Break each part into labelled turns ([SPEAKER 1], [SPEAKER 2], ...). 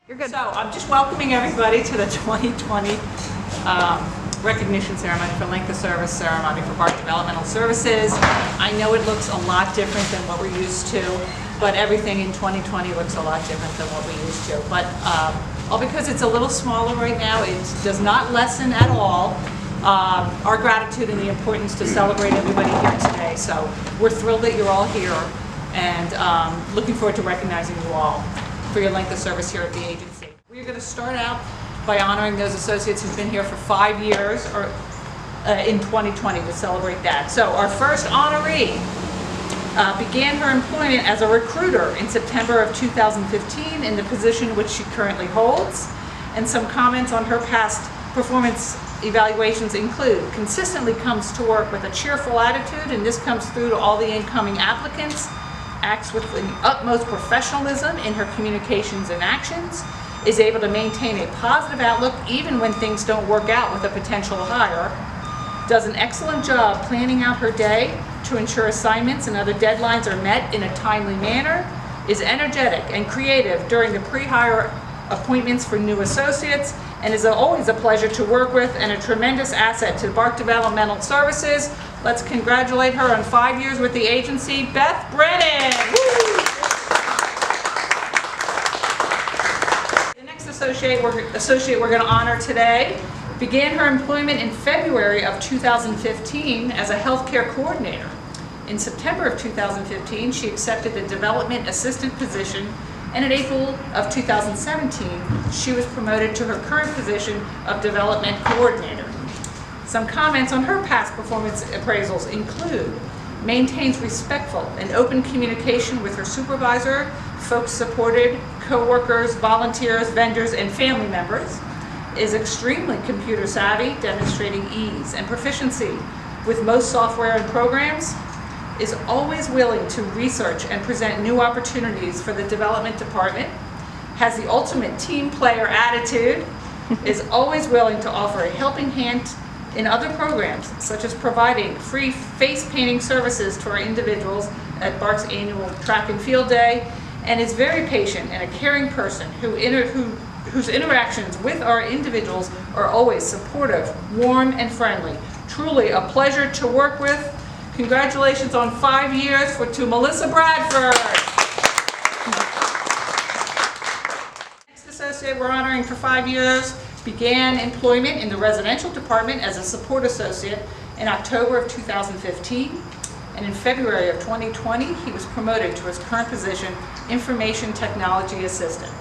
[SPEAKER 1] You're good.
[SPEAKER 2] So I'm just welcoming everybody to the 2020 recognition ceremony for length of service ceremony for Park Developmental Services. I know it looks a lot different than what we're used to, but everything in 2020 looks a lot different than what we used to. But all because it's a little smaller right now, it does not lessen at all our gratitude and the importance to celebrate everybody here today. So we're thrilled that you're all here and looking forward to recognizing you all for your length of service here at the agency. We're going to start out by honoring those associates who've been here for 5 years or in 2020 to celebrate that. So our first honoree began her employment as a recruiter in September of 2015 in the position which she currently holds. And some comments on her past performance evaluations include: consistently comes to work with a cheerful attitude, and this comes through to all the incoming applicants, acts with the utmost professionalism in her communications and actions, is able to maintain a positive outlook even when things don't work out with a potential hire, does an excellent job planning out her day to ensure assignments and other deadlines are met in a timely manner, is energetic and creative during the pre-hire appointments for new associates, and is always a pleasure to work with and a tremendous asset to Park Developmental Services. Let's congratulate her on 5 years with the agency, Beth Brennan. Woo! The next associate we're going to honor today began her employment in February of 2015 as a healthcare coordinator. In September of 2015, she accepted the development assistant position, and in April of 2017, she was promoted to her current position of development coordinator. Some comments on her past performance appraisals include: maintains respectful and open communication with her supervisor, folks supported, co-workers, volunteers, vendors, and family members, is extremely computer savvy, demonstrating ease and proficiency with most software and programs, is always willing to research and present new opportunities for the development department, has the ultimate team player attitude, is always willing to offer a helping hand in other programs, such as providing free face painting services to our individuals at BARC's annual track and field day, and is very patient and a caring person whose interactions with our individuals are always supportive, warm, and friendly. Truly a pleasure to work with. Congratulations on 5 years to Melissa Bradford. Next associate we're honoring for 5 years began employment in the residential department as a support associate in October of 2015, and in February of 2020 he was promoted to his current position, information technology assistant.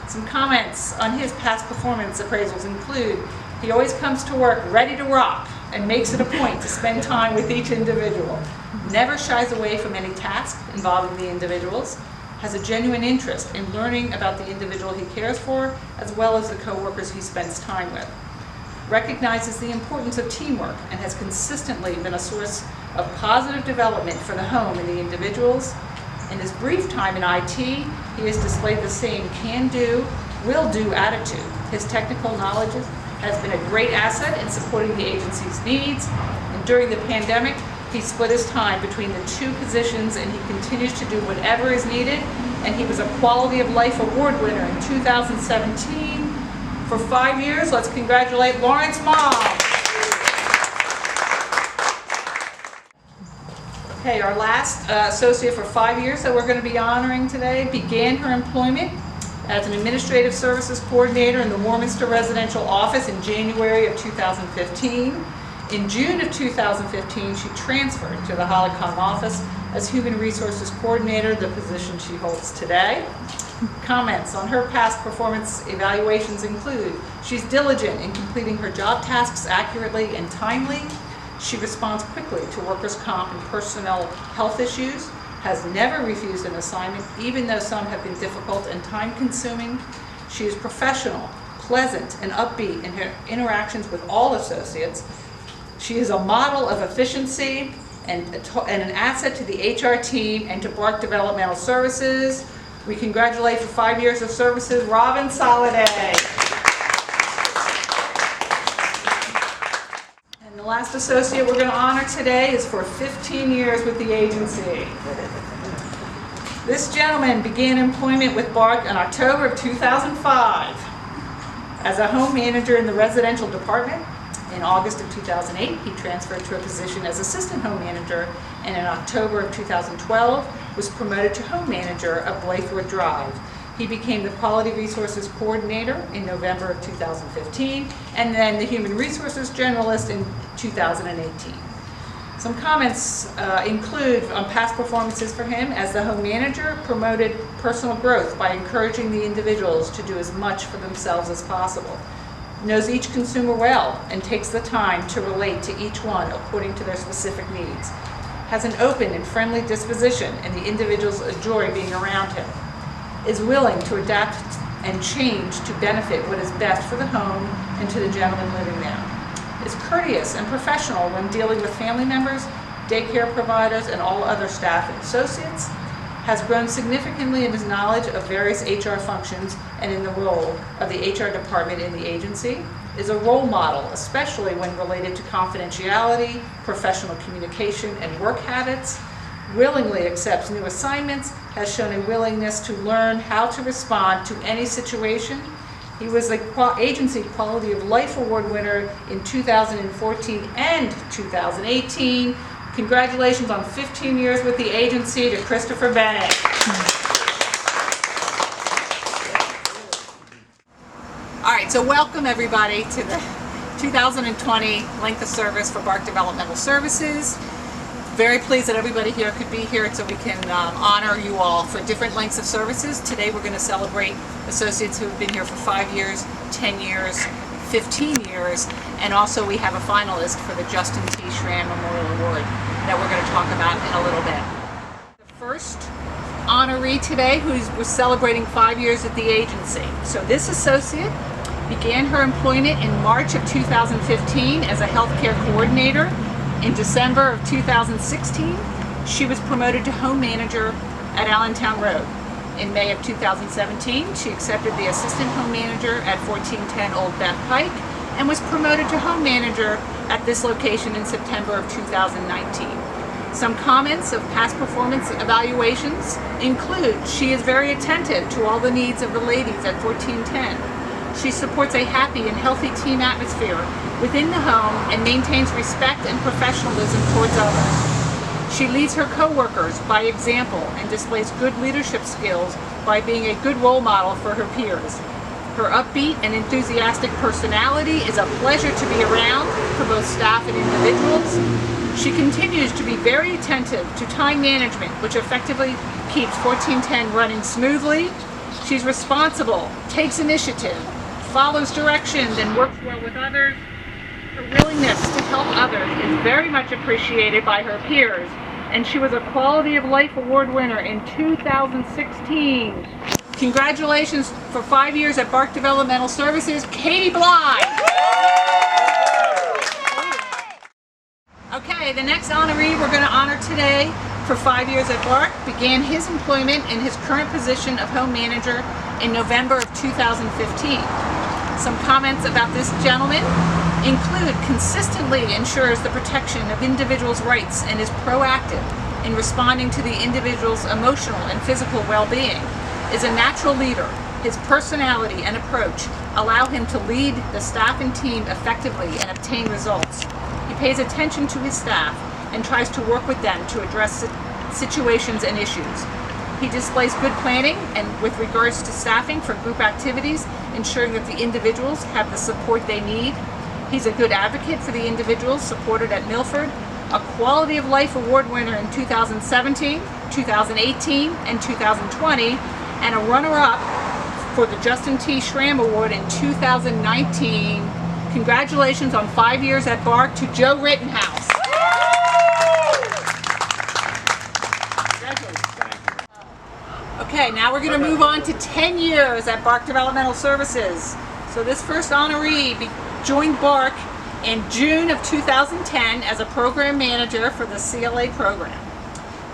[SPEAKER 2] Some comments on his past performance appraisals include: he always comes to work ready to rock and makes it a point to spend time with each individual, never shies away from any task involving the individuals, has a genuine interest in learning about the individual he cares for, as well as the co-workers he spends time with, recognizes the importance of teamwork, and has consistently been a source of positive development for the home and the individuals. In his brief time in IT, he has displayed the same can-do, will-do attitude. His technical knowledge has been a great asset in supporting the agency's needs, and during the pandemic, he split his time between the two positions, and he continues to do whatever is needed, and he was a Quality of Life Award winner in 2017. For 5 years, let's congratulate Lawrence Mom. Okay, our last associate for 5 years that we're going to be honoring today began her employment as an administrative services coordinator in the Warminster residential office in January of 2015. In June of 2015, she transferred to the Hollycomb office as human resources coordinator, the position she holds today. Comments on her past performance evaluations include: she's diligent in completing her job tasks accurately and timely. She responds quickly to workers' comp and personnel health issues, has never refused an assignment, even though some have been difficult and time-consuming. She is professional, pleasant, and upbeat in her interactions with all associates. She is a model of efficiency and an asset to the HR team and to BARC Developmental Services. We congratulate for 5 years of services, Robin Soliday. And the last associate we're going to honor today is for 15 years with the agency. This gentleman began employment with BARC in October of 2005 as a home manager in the residential department. In August of 2008, he transferred to a position as assistant home manager, and in October of 2012 was promoted to home manager of Blythewood Drive. He became the Quality Resources Coordinator in November of 2015, and then the Human Resources Generalist in 2018. Some comments include on past performances for him as the home manager, promoted personal growth by encouraging the individuals to do as much for themselves as possible. Knows each consumer well and takes the time to relate to each one according to their specific needs. Has an open and friendly disposition and the individuals enjoy being around him. Is willing to adapt and change to benefit what is best for the home and to the gentleman living there. Is courteous and professional when dealing with family members, daycare providers, and all other staff and associates. Has grown significantly in his knowledge of various HR functions and in the role of the HR department in the agency. Is a role model, especially when related to confidentiality, professional communication, and work habits. Willingly accepts new assignments, has shown a willingness to learn how to respond to any situation. He was the Agency Quality of Life Award winner in 2014 and 2018. Congratulations on 15 years with the agency to Christopher Bennett. All right, so welcome everybody to the 2020 length of service for BARC Developmental Services. Very pleased that everybody here could be here so we can honor you all for different lengths of services. Today we're going to celebrate associates who have been here for 5 years, 10 years, 15 years, and also we have a finalist for the Justin T. Schramm Memorial Award that we're going to talk about in a little bit. The first honoree today we're celebrating 5 years at the agency. So this associate began her employment in March of 2015 as a healthcare coordinator. In December of 2016, she was promoted to home manager at Allentown Road. In May of 2017, she accepted the assistant home manager at 1410 Old Beth Pike and was promoted to home manager at this location in September of 2019. Some comments of past performance evaluations include she is very attentive to all the needs of the ladies at 1410. She supports a happy and healthy team atmosphere within the home and maintains respect and professionalism towards others. She leads her co-workers by example and displays good leadership skills by being a good role model for her peers. Her upbeat and enthusiastic personality is a pleasure to be around for both staff and individuals. She continues to be very attentive to time management, which effectively keeps 1410 running smoothly. She's responsible, takes initiative, follows directions, and works well with others. Her willingness to help others is very much appreciated by her peers, and she was a Quality of Life Award winner in 2016. Congratulations for 5 years at BARC Developmental Services, Katie Bly. Okay, the next honoree we're going to honor today for 5 years at BARC began his employment in his current position of home manager in November of 2015. Some comments about this gentleman include consistently ensures the protection of individuals' rights and is proactive in responding to the individual's emotional and physical well-being, is a natural leader. His personality and approach allow him to lead the staff and team effectively and obtain results. He pays attention to his staff and tries to work with them to address situations and issues. He displays good planning and with regards to staffing for group activities, ensuring that the individuals have the support they need. He's a good advocate for the individuals supported at Milford, a Quality of Life Award winner in 2017, 2018, and 2020, and a runner-up for the Justin T. Schramm Award in 2019. Congratulations on 5 years at BARC to Joe Rittenhouse. Okay, now we're going to move on to 10 years at BARC Developmental Services. So this first honoree joined BARC in June of 2010 as a program manager for the CLA program.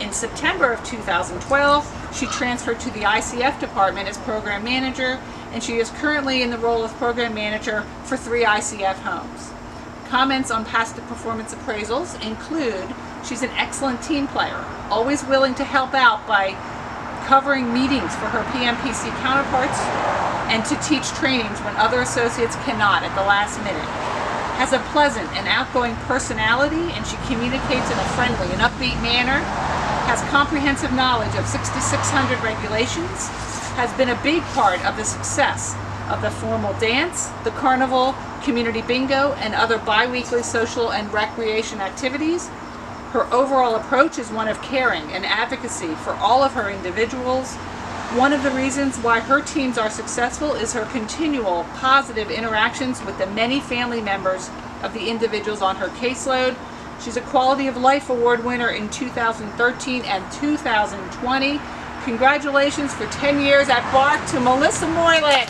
[SPEAKER 2] In September of 2012, she transferred to the ICF department as program manager, and she is currently in the role of program manager for 3 ICF homes. Comments on past performance appraisals include she's an excellent team player, always willing to help out by covering meetings for her PMPC counterparts, and to teach trainings when other associates cannot at the last minute. Has a pleasant and outgoing personality, and she communicates in a friendly and upbeat manner. Has comprehensive knowledge of 6,600 regulations. Has been a big part of the success of the formal dance, the carnival, community bingo, and other bi-weekly social and recreation activities. Her overall approach is one of caring and advocacy for all of her individuals. One of the reasons why her teams are successful is her continual positive interactions with the many family members of the individuals on her caseload. She's a Quality of Life Award winner in 2013 and 2020. Congratulations for 10 years at BARC to Melissa Moylan.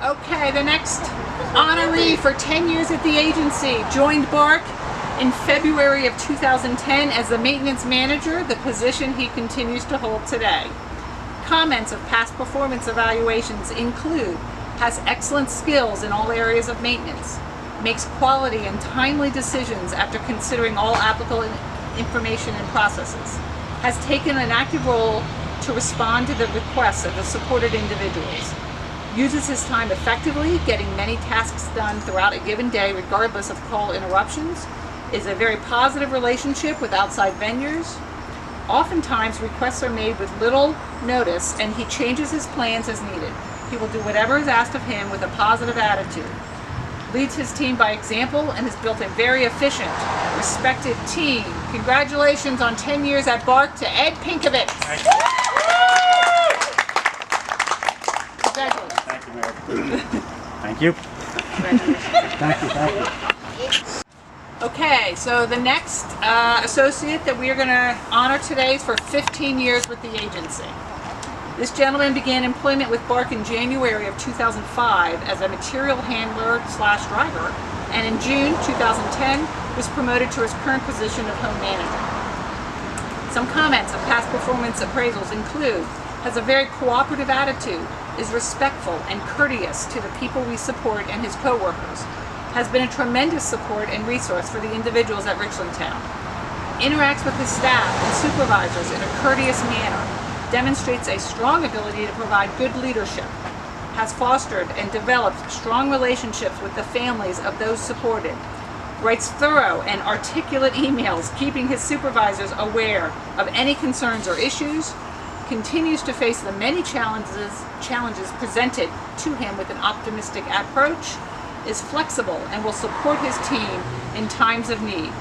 [SPEAKER 2] Okay, the next honoree for 10 years at the agency joined BARC in February of 2010 as the maintenance manager, the position he continues to hold today. Comments of past performance evaluations include: has excellent skills in all areas of maintenance, makes quality and timely decisions after considering all applicable information and processes, has taken an active role to respond to the requests of the supported individuals, uses his time effectively, getting many tasks done throughout a given day regardless of call interruptions, is a very positive relationship with outside vendors. Oftentimes requests are made with little notice and he changes his plans as needed. He will do whatever is asked of him with a positive attitude. Leads his team by example and has built a very efficient, respected team. Congratulations on 10 years at BARC to Ed Pinkovitz. Congratulations.
[SPEAKER 1] Thank you, Mary. Thank you. Thank you.
[SPEAKER 2] Okay, so the next associate that we are going to honor today is for 15 years with the agency. This gentleman began employment with BARC in January of 2005 as a material handler / driver, and in June 2010 was promoted to his current position of home manager. Some comments of past performance appraisals include: has a very cooperative attitude, is respectful and courteous to the people we support and his co-workers, has been a tremendous support and resource for the individuals at Richland Town, interacts with his staff and supervisors in a courteous manner, demonstrates a strong ability to provide good leadership, has fostered and developed strong relationships with the families of those supported, writes thorough and articulate emails keeping his supervisors aware of any concerns or issues, continues to face the many challenges presented to him with an optimistic approach, is flexible and will support his team in times of need,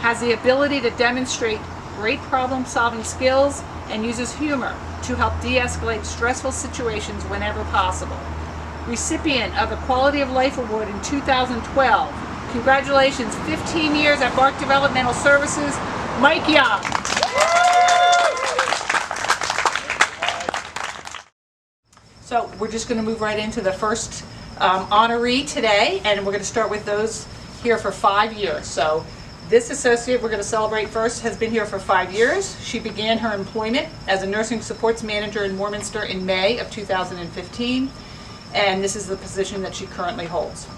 [SPEAKER 2] has the ability to demonstrate great problem-solving skills, and uses humor to help de-escalate stressful situations whenever possible. Recipient of the Quality of Life Award in 2012. Congratulations, 15 years at BARC Developmental Services, Mike Young. So we're just going to move right into the first honoree today, and we're going to start with those here for 5 years. So this associate we're going to celebrate first has been here for 5 years. She began her employment as a nursing supports manager in Warminster in May of 2015, and this is the position that she currently holds.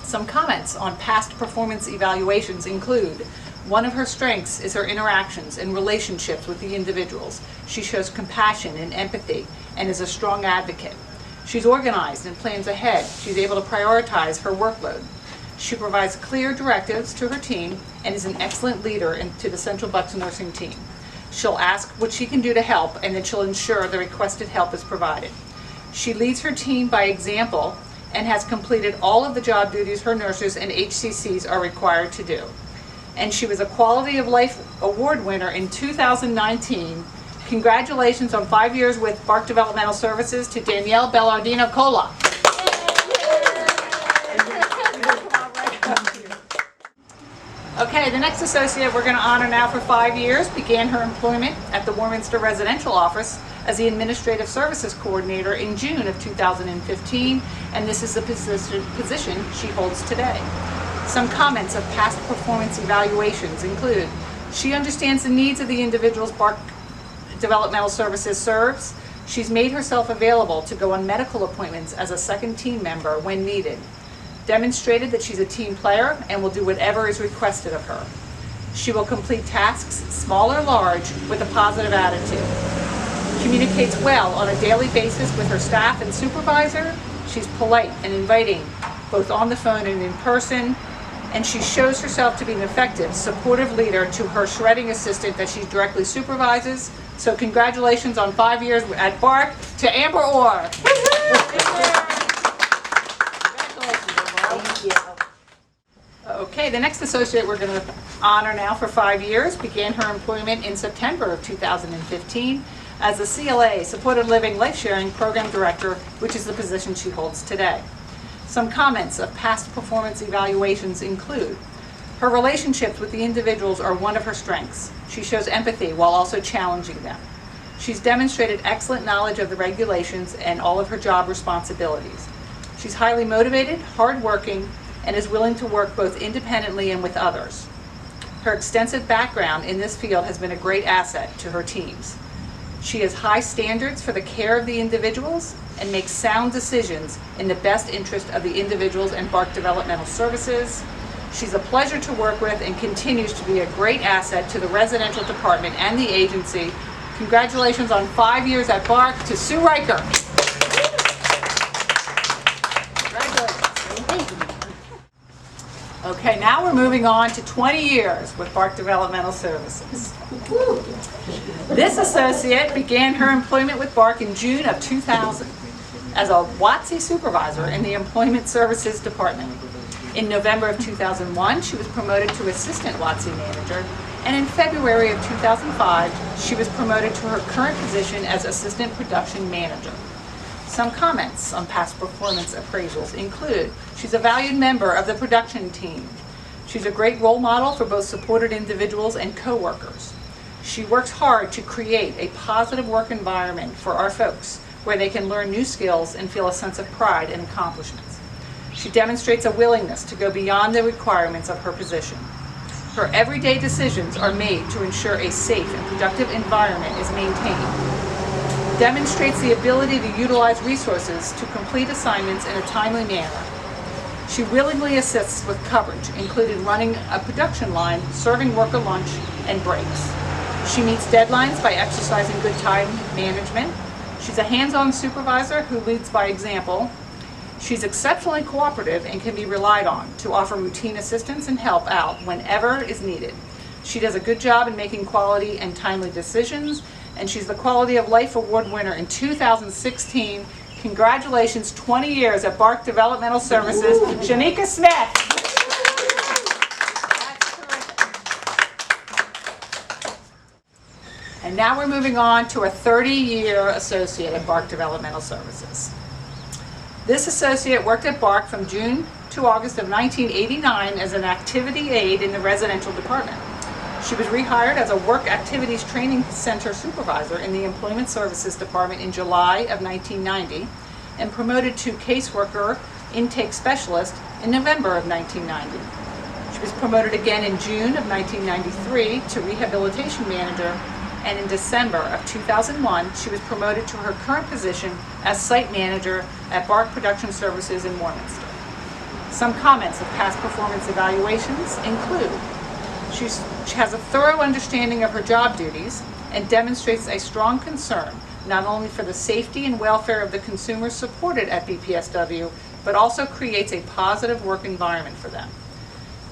[SPEAKER 2] Some comments on past performance evaluations include: one of her strengths is her interactions and relationships with the individuals. She shows compassion and empathy and is a strong advocate. She's organized and plans ahead. She's able to prioritize her workload. She provides clear directives to her team and is an excellent leader to the Central Bucks nursing team. She'll ask what she can do to help, and then she'll ensure the requested help is provided. She leads her team by example and has completed all of the job duties her nurses and HCCs are required to do. And she was a Quality of Life Award winner in 2019. Congratulations on 5 years with BARC Developmental Services to Danielle Bellardino-Cola. Okay, the next associate we're going to honor now for 5 years began her employment at the Warminster Residential Office as the Administrative Services Coordinator in June of 2015, and this is the position she holds today. Some comments of past performance evaluations include: she understands the needs of the individuals BARC Developmental Services serves. She's made herself available to go on medical appointments as a second team member when needed. Demonstrated that she's a team player and will do whatever is requested of her. She will complete tasks, small or large, with a positive attitude. Communicates well on a daily basis with her staff and supervisor. She's polite and inviting, both on the phone and in person. And she shows herself to be an effective, supportive leader to her shredding assistant that she directly supervises. So congratulations on 5 years at BARC to Amber Orr. Congratulations, Amber. Okay, the next associate we're going to honor now for 5 years began her employment in September of 2015 as the CLA, Supported Living Life Sharing Program Director, which is the position she holds today. Some comments of past performance evaluations include: her relationships with the individuals are one of her strengths. She shows empathy while also challenging them. She's demonstrated excellent knowledge of the regulations and all of her job responsibilities. She's highly motivated, hardworking, and is willing to work both independently and with others. Her extensive background in this field has been a great asset to her teams. She has high standards for the care of the individuals and makes sound decisions in the best interest of the individuals and BARC Developmental Services. She's a pleasure to work with and continues to be a great asset to the residential department and the agency. Congratulations on 5 years at BARC to Sue Riker. Okay, now we're moving on to 20 years with BARC Developmental Services. This associate began her employment with BARC in June of 2000 as a WOTC supervisor in the Employment Services Department. In November of 2001, she was promoted to assistant WOTC manager, and in February of 2005, she was promoted to her current position as assistant production manager. Some comments on past performance appraisals include: she's a valued member of the production team. She's a great role model for both supported individuals and co-workers. She works hard to create a positive work environment for our folks where they can learn new skills and feel a sense of pride and accomplishments. She demonstrates a willingness to go beyond the requirements of her position. Her everyday decisions are made to ensure a safe and productive environment is maintained. Demonstrates the ability to utilize resources to complete assignments in a timely manner. She willingly assists with coverage, including running a production line, serving worker lunch, and breaks. She meets deadlines by exercising good time management. She's a hands-on supervisor who leads by example. She's exceptionally cooperative and can be relied on to offer routine assistance and help out whenever is needed. She does a good job in making quality and timely decisions, and she's the Quality of Life Award winner in 2016. Congratulations, 20 years at BARC Developmental Services, Shanika Smith. That's terrific. And now we're moving on to a 30-year associate at BARC Developmental Services. This associate worked at BARC from June to August of 1989 as an activity aide in the residential department. She was rehired as a Work Activities Training Center supervisor in the Employment Services Department in July of 1990 and promoted to caseworker intake specialist in November of 1990. She was promoted again in June of 1993 to rehabilitation manager, and in December of 2001 she was promoted to her current position as site manager at BARC Production Services in Warminster. Some comments of past performance evaluations include: she has a thorough understanding of her job duties and demonstrates a strong concern not only for the safety and welfare of the consumers supported at BPSW, but also creates a positive work environment for them.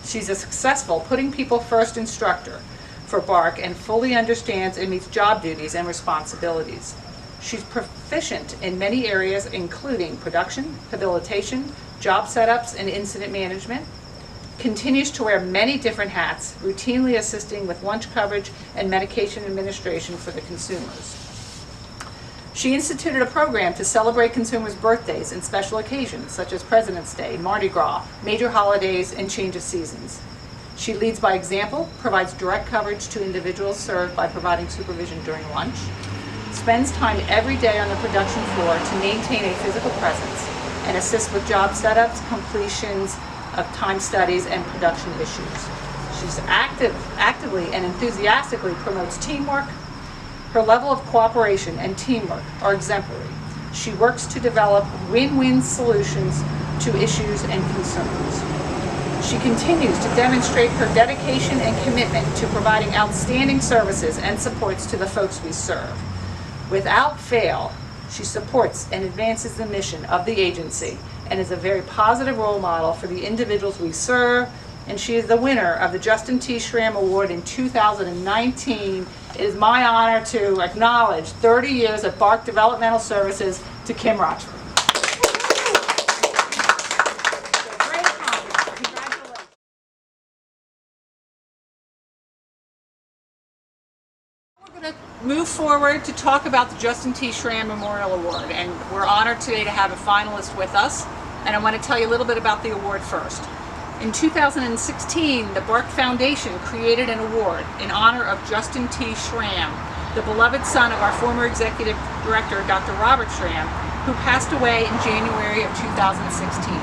[SPEAKER 2] She's a successful putting people first instructor for BARC and fully understands and meets job duties and responsibilities. She's proficient in many areas including production, habilitation, job setups, and incident management. Continues to wear many different hats, routinely assisting with lunch coverage and medication administration for the consumers. She instituted a program to celebrate consumers' birthdays and special occasions such as President's Day, Mardi Gras, major holidays, and change of seasons. She leads by example, provides direct coverage to individuals served by providing supervision during lunch, spends time every day on the production floor to maintain a physical presence, and assists with job setups, completions of time studies, and production issues. She's actively and enthusiastically promotes teamwork. Her level of cooperation and teamwork are exemplary. She works to develop win-win solutions to issues and concerns. She continues to demonstrate her dedication and commitment to providing outstanding services and supports to the folks we serve. Without fail, she supports and advances the mission of the agency and is a very positive role model for the individuals we serve, and she is the winner of the Justin T. Schramm Award in 2019. It is my honor to acknowledge 30 years of BARC Developmental Services to Kim Rochford. Great accomplishment. Congratulations. We're going to move forward to talk about the Justin T. Schramm Memorial Award, and we're honored today to have a finalist with us, and I want to tell you a little bit about the award first. In 2016, the BARC Foundation created an award in honor of Justin T. Schramm, the beloved son of our former executive director, Dr. Robert Schramm, who passed away in January of 2016.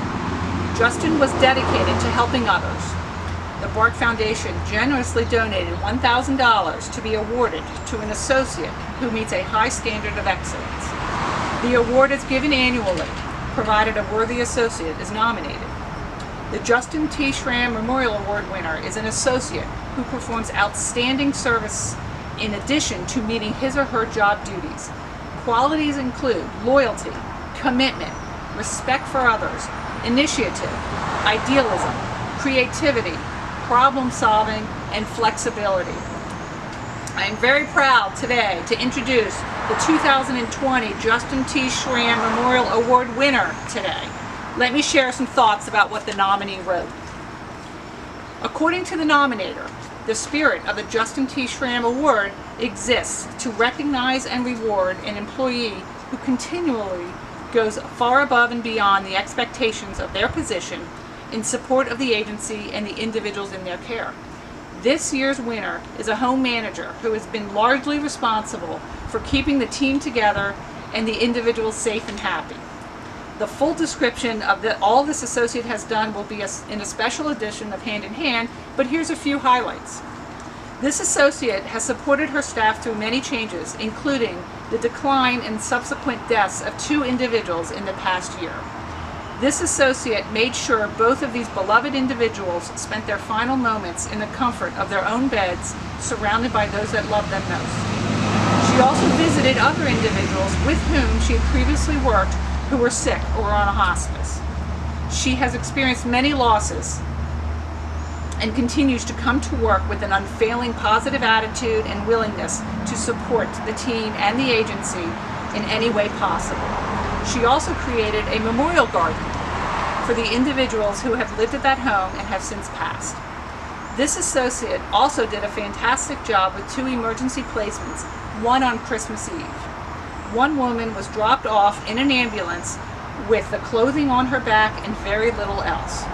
[SPEAKER 2] Justin was dedicated to helping others. The BARC Foundation generously donated $1,000 to be awarded to an associate who meets a high standard of excellence. The award is given annually, provided a worthy associate is nominated. The Justin T. Schramm Memorial Award winner is an associate who performs outstanding service in addition to meeting his or her job duties. Qualities include loyalty, commitment, respect for others, initiative, idealism, creativity, problem solving, and flexibility. I am very proud today to introduce the 2020 Justin T. Schramm Memorial Award winner today. Let me share some thoughts about what the nominee wrote. According to the nominator, the spirit of the Justin T. Schramm Award exists to recognize and reward an employee who continually goes far above and beyond the expectations of their position in support of the agency and the individuals in their care. This year's winner is a home manager who has been largely responsible for keeping the team together and the individuals safe and happy. The full description of all this associate has done will be in a special edition of Hand in Hand, but here's a few highlights. This associate has supported her staff through many changes, including the decline and subsequent deaths of 2 individuals in the past year. This associate made sure both of these beloved individuals spent their final moments in the comfort of their own beds, surrounded by those that loved them most. She also visited other individuals with whom she had previously worked who were sick or on a hospice. She has experienced many losses and continues to come to work with an unfailing positive attitude and willingness to support the team and the agency in any way possible. She also created a memorial garden for the individuals who have lived at that home and have since passed. This associate also did a fantastic job with 2 emergency placements, one on Christmas Eve. One woman was dropped off in an ambulance with the clothing on her back and very little else.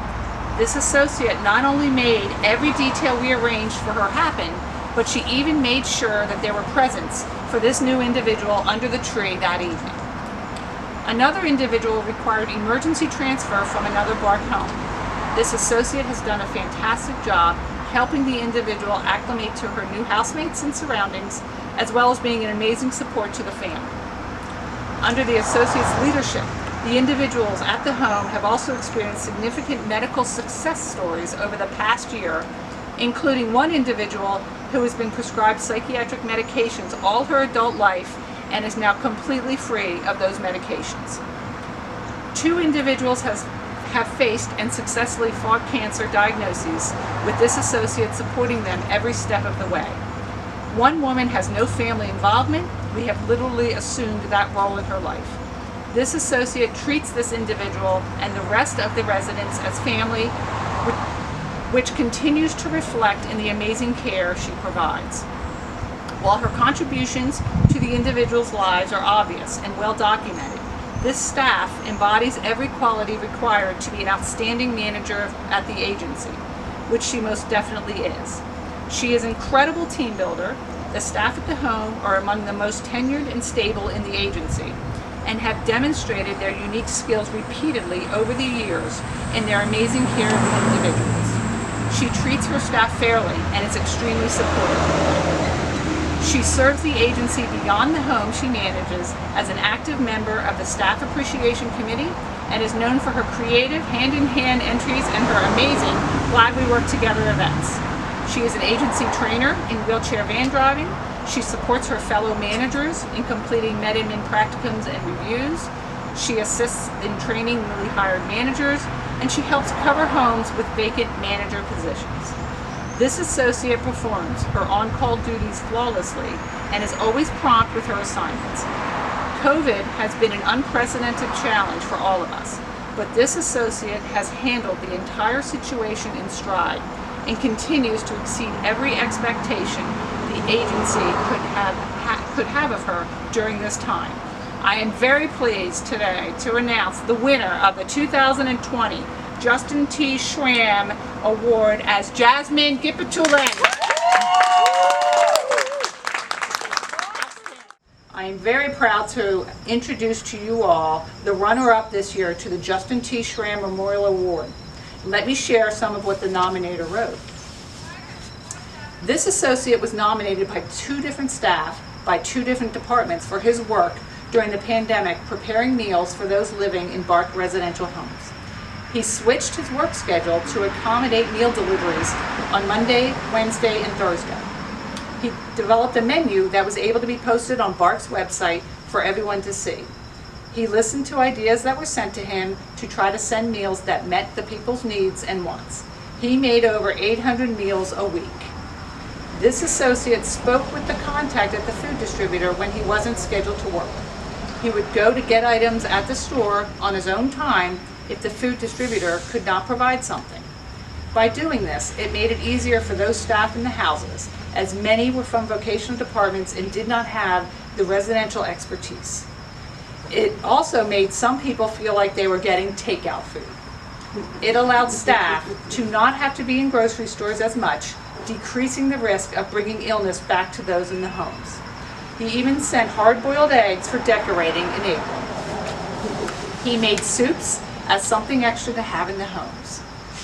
[SPEAKER 2] This associate not only made every detail we arranged for her happen, but she even made sure that there were presents for this new individual under the tree that evening. Another individual required emergency transfer from another BARC home. This associate has done a fantastic job helping the individual acclimate to her new housemates and surroundings, as well as being an amazing support to the family. Under the associate's leadership, the individuals at the home have also experienced significant medical success stories over the past year, including one individual who has been prescribed psychiatric medications all her adult life and is now completely free of those medications. 2 individuals have faced and successfully fought cancer diagnoses, with this associate supporting them every step of the way. One woman has no family involvement. We have literally assumed that role in her life. This associate treats this individual and the rest of the residents as family, which continues to reflect in the amazing care she provides. While her contributions to the individuals' lives are obvious and well documented, this staff embodies every quality required to be an outstanding manager at the agency, which she most definitely is. She is an incredible team builder. The staff at the home are among the most tenured and stable in the agency and have demonstrated their unique skills repeatedly over the years in their amazing care of the individuals. She treats her staff fairly and is extremely supportive. She serves the agency beyond the home she manages as an active member of the Staff Appreciation Committee and is known for her creative hand-in-hand entries and her amazing Glad We Work Together events. She is an agency trainer in wheelchair van driving. She supports her fellow managers in completing med-admin practicums and reviews. She assists in training newly hired managers, and she helps cover homes with vacant manager positions. This associate performs her on-call duties flawlessly and is always prompt with her assignments. COVID has been an unprecedented challenge for all of us, but this associate has handled the entire situation in stride and continues to exceed every expectation the agency could have of her during this time. I am very pleased today to announce the winner of the 2020 Justin T. Schramm Award as Jasmine Gipatulen. I am very proud to introduce to you all the runner-up this year to the Justin T. Schramm Memorial Award. Let me share some of what the nominator wrote. This associate was nominated by 2 different staff by 2 different departments for his work during the pandemic preparing meals for those living in BARC residential homes. He switched his work schedule to accommodate meal deliveries on Monday, Wednesday, and Thursday. He developed a menu that was able to be posted on BARC's website for everyone to see. He listened to ideas that were sent to him to try to send meals that met the people's needs and wants. He made over 800 meals a week. This associate spoke with the contact at the food distributor when he wasn't scheduled to work. He would go to get items at the store on his own time if the food distributor could not provide something. By doing this, it made it easier for those staff in the houses, as many were from vocational departments and did not have the residential expertise. It also made some people feel like they were getting takeout food. It allowed staff to not have to be in grocery stores as much, decreasing the risk of bringing illness back to those in the homes. He even sent hard-boiled eggs for decorating in April. He made soups as something extra to have in the homes.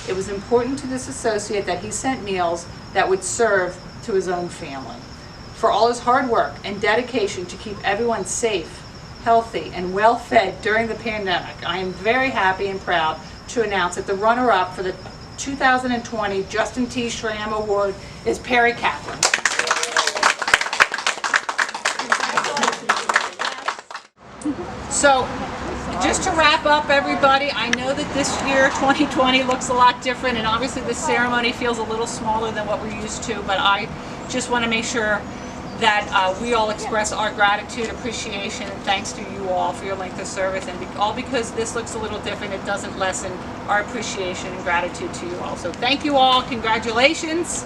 [SPEAKER 2] It was important to this associate that he sent meals that would serve to his own family. For all his hard work and dedication to keep everyone safe, healthy, and well-fed during the pandemic, I am very happy and proud to announce that the runner-up for the 2020 Justin T. Schramm Award is Perry Kaplan. So, just to wrap up, everybody, I know that this year, 2020, looks a lot different, and obviously the ceremony feels a little smaller than what we're used to, but I just want to make sure that we all express our gratitude, appreciation, and thanks to you all for your length of service, and all because this looks a little different, it doesn't lessen our appreciation and gratitude to you all. So thank you all, congratulations.